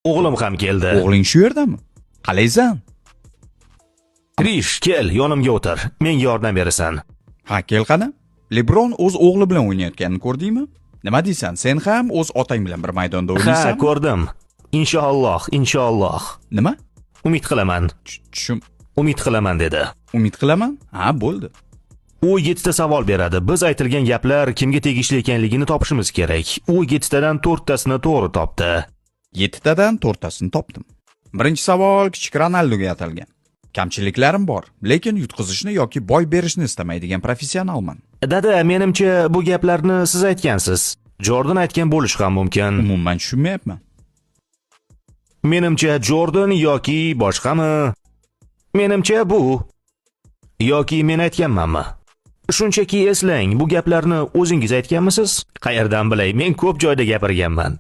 O'g'lim ham keldi. O'g'ling shu yerdami? Qalaysan? Krish, kel, yonimga o'tir. Menga yordam berasan. Ha, kel qani. Lebron o'z o'g'li bilan o'ynayotganini ko'rdingmi? Nima deysan? Sen ham o'z otang bilan bir maydonda o'ynaysanmi? Ha, ko'rdim. Inshaalloh. Nima? Umid qilaman. Tushum. Umid qilaman dedi. Umid qilaman? Ha, bo'ldi. U 7 ta savol beradi. Biz aytilgan gaplar kimga tegishli ekanligini topishimiz kerak. U 7 tadan 4 tasini to'g'ri topdi. 7 tadan 4 tasini topdim. Birinchi savol kichik Ronaldoga atalgan. Kamchiliklarim bor, lekin yutqizishni yoki boy berishni istamaydigan professionalman. Dada, menimcha bu gaplarni siz aytgansiz. Jordan aytgan bo'lishi ham mumkin. Umuman tushunmayapman. Menimcha Jordan yoki boshqami? Menimcha bu yoki men aytganmanmi? Shunchaki eslang, bu gaplarni o'zingiz aytganmisiz? Qayerdan bilay, men ko'p joyda gapirganman.